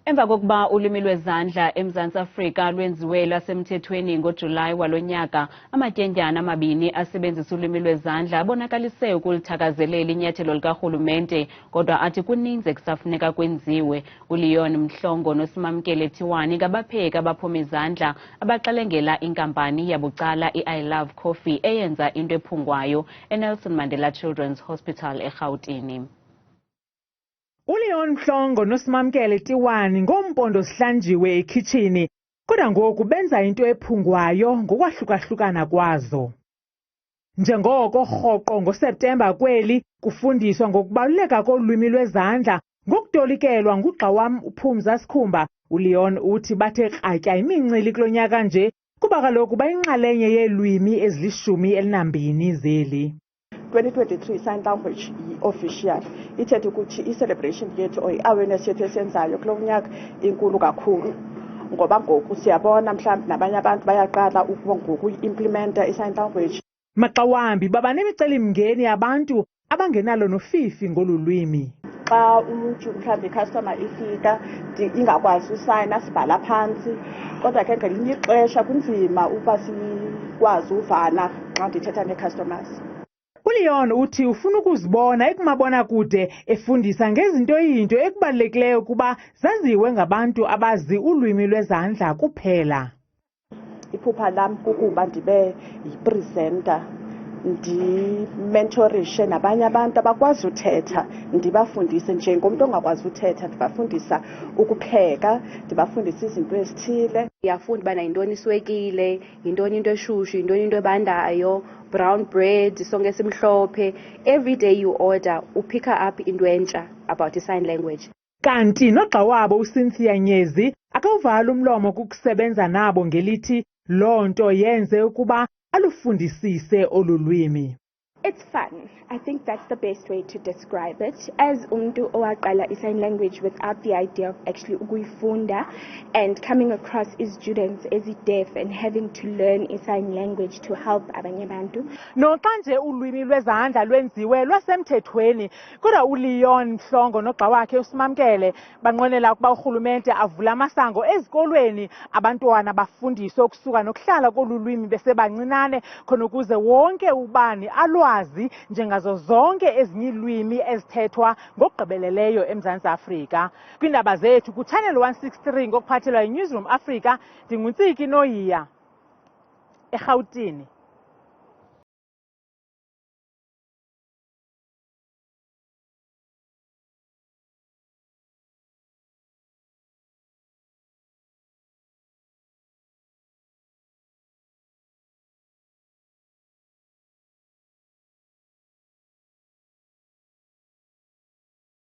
Emva kokuba ulwimi lwezandla eMzantsi Afrika lwenziwe lwasemthethweni ngoJulayi walonyaka, amatyendyana amabini asebenzisa ulwimi lwezandla abonakalise ukulithakazelela inyathelo likarhulumente, kodwa athi kuninzi ekusafuneka kwenziwe. uLeon, Mhlongo no-Simamkele Tiwani ngabapheki abaphum'izandla abaxelengela inkampani yabucala LOVE COFFE eyenza into ephungwayo eNelson Mandela Childrens Hospital eRhawutini. uLeon, Mhlongo no-Simamkele Tiwani ngompondo sihlanjiwe ekhitshini, kodwa ngoku benza into ephungwayo ngokwahlukahlukana kwazo. Njengoko rhoqo ngoSeptemba kweli kufundiswa ngokubaluleka kolwimi lwezandla ngokutolikelwa ngugxa wam uPhumza, uLeon uthi bathe kratya imincili kulo nyaka nje kuba kaloku bayinxalenye yeelwimi ezili-12 zeli. 2023 sign language official ithethe ukuthi i-celebration yethu or i-awareness yethu esiyenzayo kulo nyaka inkulu kakhulu, ngoba ngoku siyabona mhlawumbi nabanye abantu bayaqala ngoku-implementa i-sign language. Maxa wambi baba nemicelimngeni abantu abangenalo nofifi ngolu lwimi. Xa umuntu mhlawumbi icustomer ifika ingakwazi usayina sibhala phantsi, kodwa ke ngelinye ixesha kunzima ukuba sikwazi uvana xa ndithetha nee-customers. uLeon uthi ufuna ukuzibona ekumabonakude efundisa ngezinto iyinto ekubalulekileyo kuba zaziwe ngabantu abazi ulwimi lwezandla kuphela. Iphupha lam kukuba ndibe yipresenter, ndimentorishe nabanye abantu abakwazi uthetha, ndibafundise njengomntu ongakwazi uthetha, ndibafundisa ukupheka, ndibafundisa izinto ezithile. Ndiyafunda ubana yintoni iswekile, yintoni into eshushu, yintoni into ebandayo, brown bread, isonka esimhlophe. Every day you order, pick up into entsha about sign language. Kanti nogxa wabo uCynthia Nyezi akawuvala umlomo kukusebenza nabo ngelithi loo nto yenze ukuba alufundisise olu lwimi. It's fun. I think that's the best way to describe it. As umntu owaqala sign language without the idea of actually ukuyifunda and coming across students as deaf and having to learn sign language to help abanye abantu. Noxa nje ulwimi lwezandla lwenziwe lwasemthethweni, kodwa uLeon, Mhlongo nogxa wakhe uSimamkele banqwenela ukuba urhulumente avule amasango ezikolweni abantwana bafundiswe ukusuka nokuhlala kolu lwimi besebancinane khona ukuze wonke ubani alwazi njengazo zonke ezinye ilwimi ezithethwa ngokugqibeleleyo eMzantsi Afrika. Kwiindaba zethu kuChannel 163 ngokuphathelwa yiNewsroom Africa, ndinguNtsiki noYiya eRhawutini.